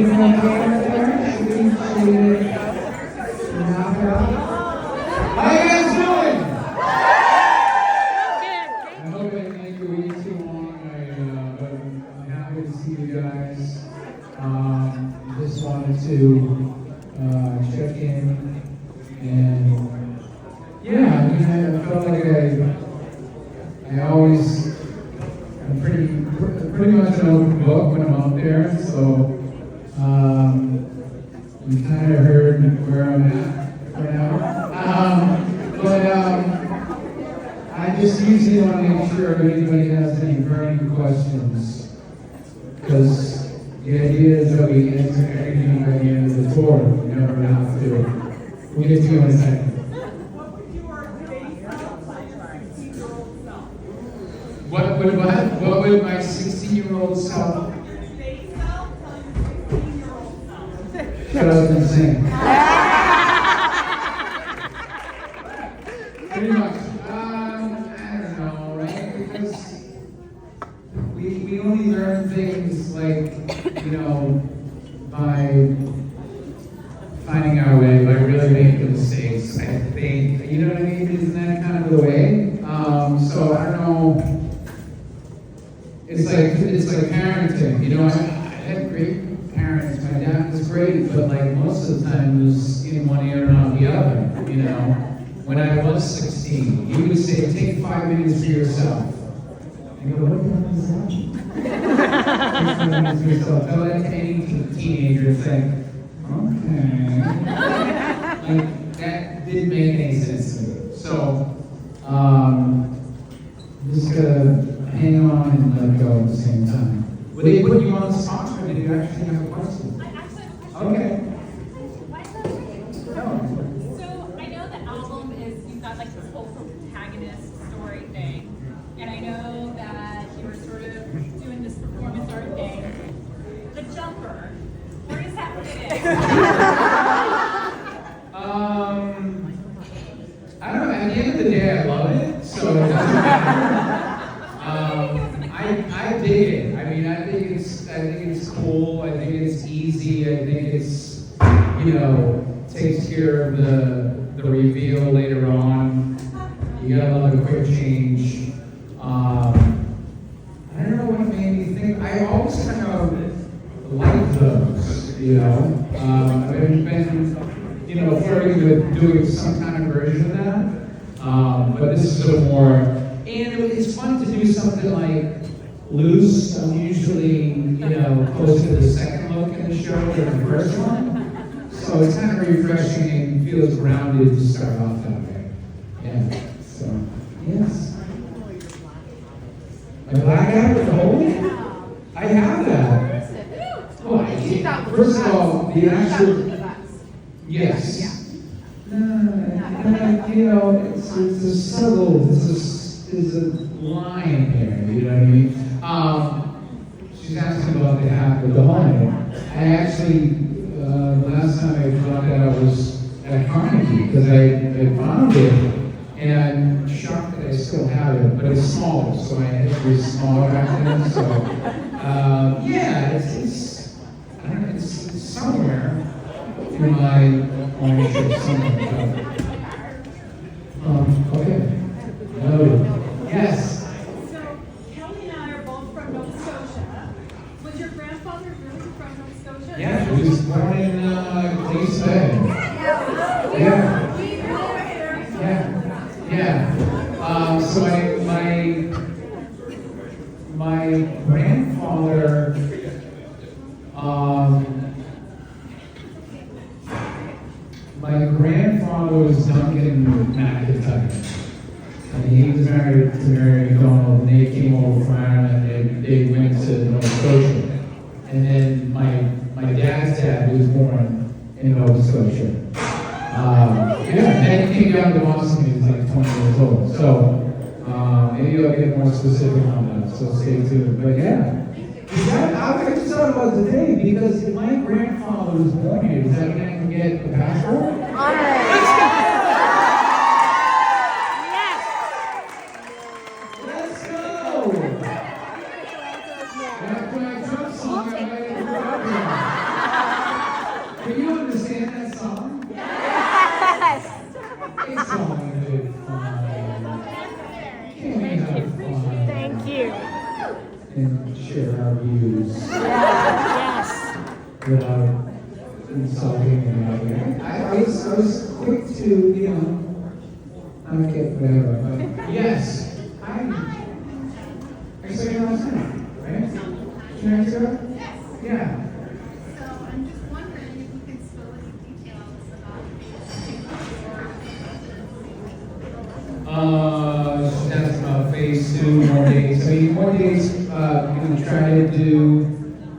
doing okay out there? Should we knock it out? How you guys doing? I hope I didn't make you wait too long. But I'm happy to see you guys. Just wanted to check in and yeah, I mean, I felt like I always I'm pretty much an open book when I'm out there, so you kind of heard where I'm at right now. But I just usually want to make sure if anybody has any burning questions, because the idea is that we answer everything by the end of the tour. We never have to. We'll get to you in a second. What would my 16-year-old self? Shut up and sing. Pretty much. I don't know, right? Because we only learn things like, by finding our way, by really making mistakes, I think. You know what I mean? Isn't that kind of the way? So I don't know. It's like parenting. I had great parents. My dad was great, but like most of the time it was in one ear and out the other. When I was 16, he would say, "Take 5 minutes for yourself." I go, "What the hell is that?" Take 5 minutes for yourself. Tell that to any teenager. It's like, okay. Like that didn't make any sense to me. So, just gotta hang on and let go at the same time. Will they put you on the spot, or did you actually have a question? I actually have a question. Okay. My question. So I know the album is, you've got like this whole protagonist story thing. And I know that you were sort of doing this performance art thing. The jumper, where does that fit in? I don't know, at the end of the day I love it, so it doesn't matter. I dig it. I mean, I think it's cool. I think it's easy. I think it's, takes care of the reveal later on. You gotta love a quick change. I don't know what made me think. I always kind of like those, I've been flirting with doing some kind of version of that. But this is a more, and it's fun to do something like loose. I'm usually, close to the second look in the show than the first one. So it's kind of refreshing and feels grounded to start off that way. Yeah, so, yes. A black eye with a hole? I have that. Oh, I can't. First of all, the actual, yes. It's a subtle, there's a line here, you know what I mean? She's asking about the hat with the hole in it. I actually, the last time I brought that up was at Carnegie, because I found it, and I'm shocked that I still have it, but it's smaller, so I had to be smaller back then, so, yeah, it's I don't know, it's somewhere in my shirt somewhere. Okay. Noted. Yes. So, Kelly and I are both from Nova Scotia. Was your grandfather really from Nova Scotia? Yeah, he was born in East Bay. Yeah. So my grandfather, was Duncan McIntyre. And he was married to Mary McDonald, and they came over from Ireland, and they went to Nova Scotia. And then my dad's dad was born in Nova Scotia. Then he came down to Boston when he was like 20 years old. So maybe I'll get more specific on that, so stay tuned. But yeah. I just thought about today, because if my grandfather was born here, does that mean I can get a passport? Let's go! Let's go! After my Trump song, I might have a problem. and share our views Yes. without insulting anybody. I was quick to, you know, not get whatever, but yes, I saw you last night, right? 2 nights ago? Yes. Yeah. So I'm just wondering if you can spill any details about That's about phase 2, more days. I mean, more days, we're gonna try to do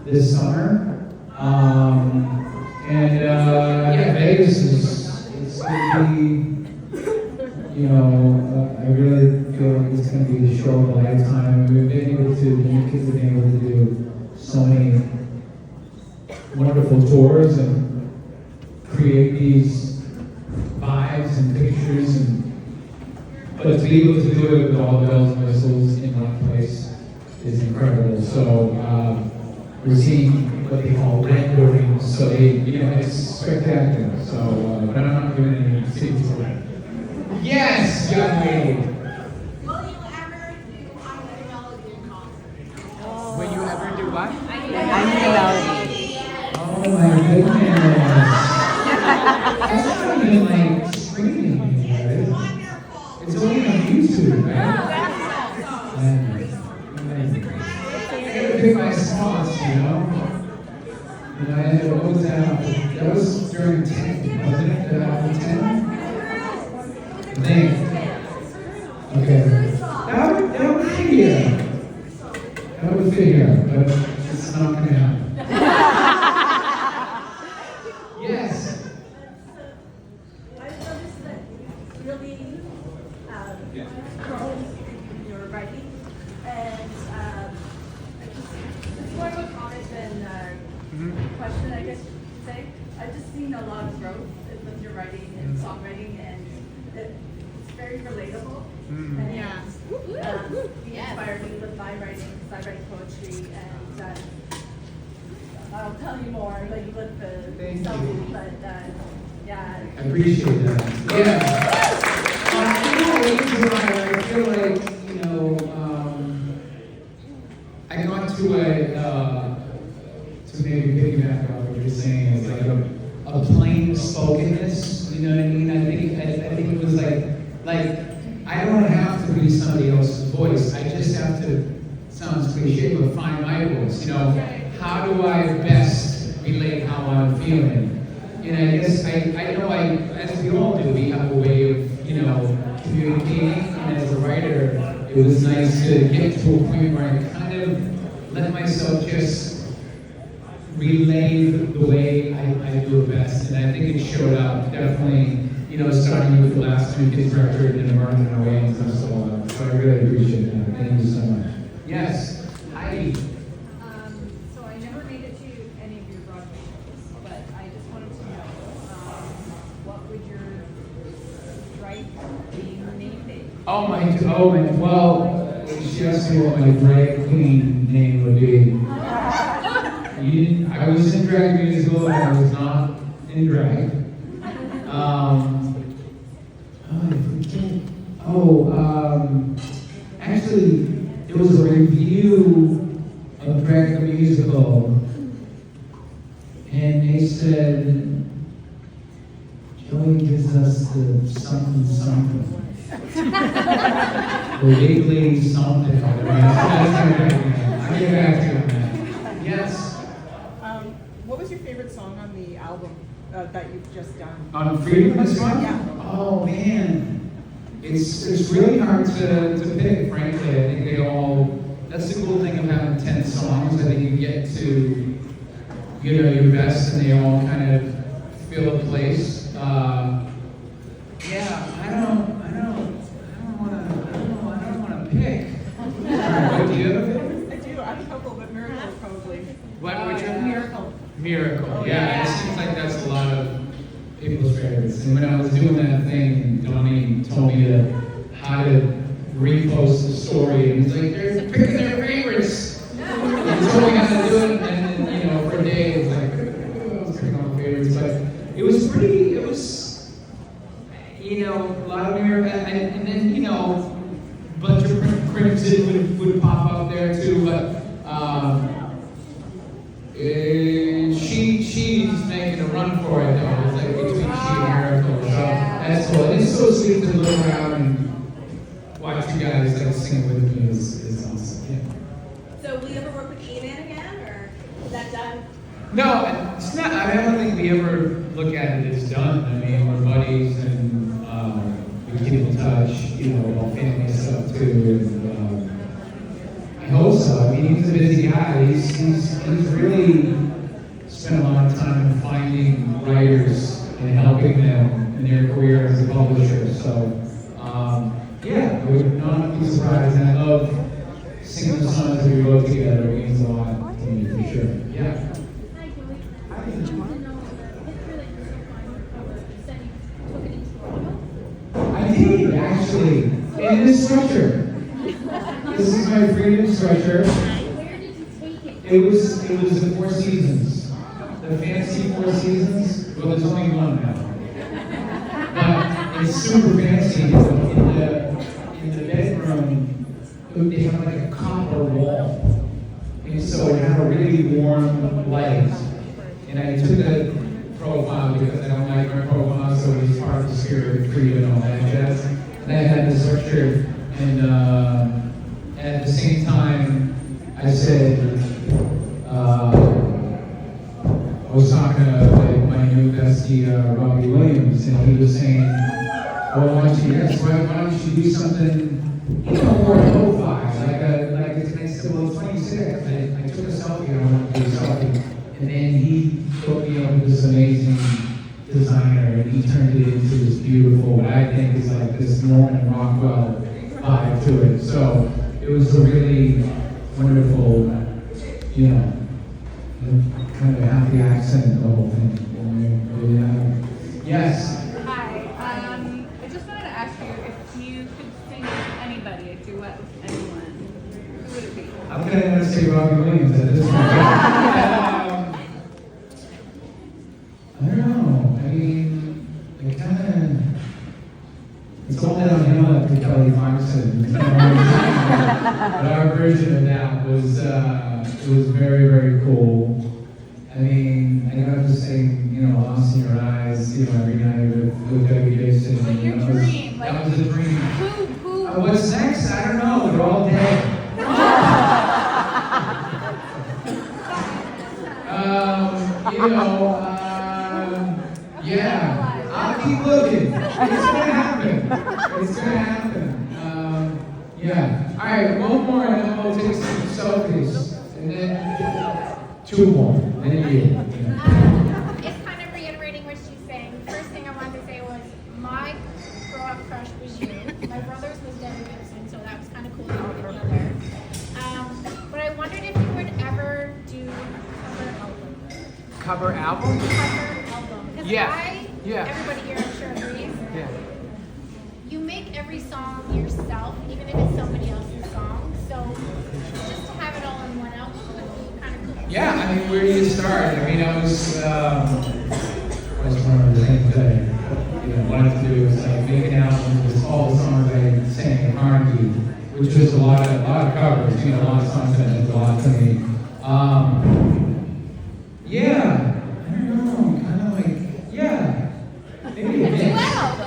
this summer. Yeah, Vegas is gonna be, you know, I really feel like it's gonna be the show of a lifetime. We've been able to, the new kids have been able to do so many wonderful tours and create these vibes and pictures but to be able to do it with all the bells and whistles in one place is incredible. So we're seeing what they call renderings. So they, you know, it's spectacular. So, but I'm not giving any secrets away. Yes, young lady. Will you ever do I Need a Melody in concert? Will you ever do what? I need a melody. Oh my goodness. That's not even like screaming, right? Wonderful. It's only on YouTube, right? Amazing. I gotta pick my spots, you know? You know, and what was that? That was during 10, wasn't it? The album 10? I think. Okay. That would figure. That would figure, but it's not gonna happen. Yes. I noticed that you really grown in your writing, and it's more of a comment than a question, I guess you could say. I've just seen a lot of growth with your writing and songwriting, and it's very relatable. And you inspired me with my writing, because I write poetry, and I'll tell you more, like with the Thank self, you. but yeah. I appreciate that. Yeah. You know, the reason why I feel like, you know, I got to maybe piggyback off what you're saying, is like a plain spokenness, you know what I mean? I think it was like, I don't have to be somebody else's voice. I just have to, sounds cliche, but find my voice, you know? How do I best relate how I'm feeling? And I guess I know as we all do, we have a way of, you know, communicating. And as a writer, it was nice to get to a point where I kind of let myself just relay the way I do it best. And I think it showed up definitely, you know, starting with the last New Kids record and emerging our way and so on. So I really appreciate that. Thank you so much. Yes, Heidi. So I never made it to any of your Broadway shows, but I just wanted to know, what would your drag queen name be? Oh my, well, she asked me what my drag queen name would be. I was in drag musical and I was not in drag. Actually, it was a review of Drag the Musical, and they said, Joey gives us the something. The wiggly something. I get back to you on that. Yes. What was your favorite song on the album that you've just done? On Freedom this one? Yeah. Oh man. It's really hard to pick, frankly. I think they all, that's the cool thing of having 10 songs. I think you get to, you know, your best and they all kind of fill a place. I don't want to pick. What, do you have a favorite? I do. I have a couple, but Miracle probably. Which one? Miracle. Miracle. Oh, Yeah, it seems like that's a lot of people's favorites. And when I was doing that thing, Donnie told me how to repost the story, and he's like, they're picking their favorites. He told me how to do it, and then, you know, for a day, it was like, I was picking all my favorites. But it was, you know, a lot of Miracle, and then, you know, a bunch of Crimson would pop up there too. E-Man again, or is that done? No, it's not. I don't think we ever look at it as done. I mean, we're buddies and we keep in touch, you know, about family stuff too. And I hope so. I mean, he's a busy guy. He's really spent a lot of time finding writers and helping them in their career as a publisher. So, yeah, I would not be surprised. And I love singing the songs that we wrote together. It means a lot to me, for sure. Yeah. Hi, Joey. I wanted to know the picture that you're so fine with cover. You said you took it in Toronto. I did, actually. In this sweatshirt. This is my freedom sweatshirt. Where did you take it? It was the Four Seasons. The fancy Four Seasons. Well, there's only one now. But it's super fancy. In the bedroom, they have like a copper wall. And so it had a really warm light. And I took a profile because I don't like my profile, so it's part of the spirit of freedom and all that jazz. And I had this sweatshirt, and at the same time, I said, I was talking to my new bestie, Robbie Williams, and he was saying, well, why don't you do something, you know, more lo-fi, like a nice little 26. I took a selfie, I wanted to do a selfie, and then he hooked me up with this amazing designer, and he turned it into this beautiful, what I think is like this Norman Rockwell vibe to it. So it was a really wonderful, you know, kind of a happy accent, the whole thing. Yes. Hi, I just wanted to ask you if you could sing with anybody, a duet with anyone, who would it be? I'm going to say Robbie Williams at this point. I don't know. I mean, it kind of, it's all downhill after Kelly Clarkson. But our version of that was, it was very, very cool. I mean, I got to sing, you know, Lost in Your Eyes, you know, every night with Debbie Gibson. But your That was- dream, like, that was a dream. Who? What's next? I don't know. They're all dead. You know, yeah. I'll keep looking. It's gonna happen. It's gonna happen. Yeah. All right, one more, and then we'll take some selfies, and then two more, and then you. It's kind of reiterating what she's saying. The first thing I wanted to say was my grow-up crush was you. My brother's was Debbie Gibson, so that was kind of cool that we were together. But I wondered if you would ever do Cover album? cover album. Because Yeah. everybody here I'm sure agrees, Yeah. you make every song yourself, even if it's somebody else's song. So just to have it all in one album would be kind of cool. Yeah, I mean, where do you start? I mean, I was one of the things that I wanted to do was like make an album with all the songs I sang in Carnegie, which was a lot of covers, you know, a lot of songs that meant a lot to me. Yeah, I don't know, kind of like, yeah, maybe a mix.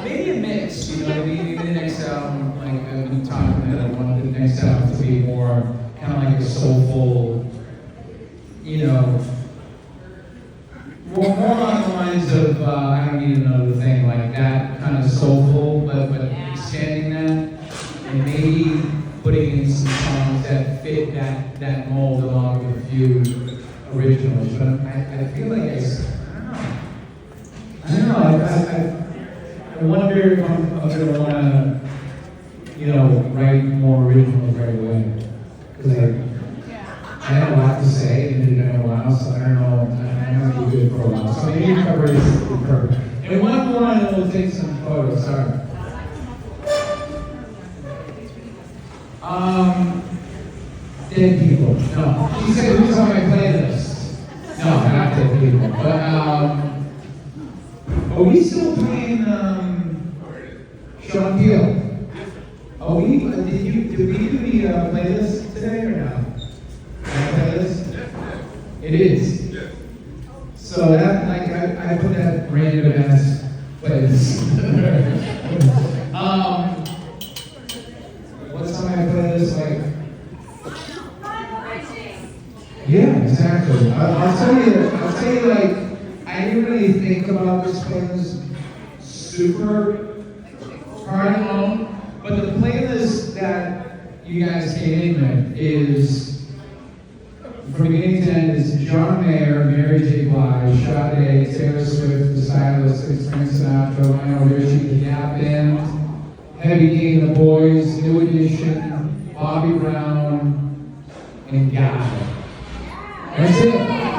Maybe a mix, you know what I mean? Maybe the next album, like I've been talking that I wanted the next album to be more kind of like a soulful, you know, more on the lines of I don't need another thing, like that kind of soulful, but expanding that, and maybe putting in some songs that fit that mold along with a few originals. But I feel like I don't know. I wonder if I'm gonna wanna, you know, write more originals right away, because I have a lot to say and didn't know a while, so I don't know. I might be good for a while. So maybe cover is perfect. And one more, and then we'll take some photos. Sorry. Dead people. No. She said who's on my playlist. No, not dead people. But are we still playing Sean Peel? Are we? Did we do the playlist today or no? Playlist? It is. So that, like, I put that random ass playlist. What's on my playlist? Like, Yeah, exactly. I'll tell you, like, I didn't really think about this playlist super hard at home, but the playlist that you guys came in with is, from beginning to end, is John Mayer, Mary J. Blige, Sade, Taylor Swift, The Stylists, Frank Sinatra, Lionel Richie, The Gap Band, Heavy D and the Boys, New Edition, Bobby Brown, and God. That's it.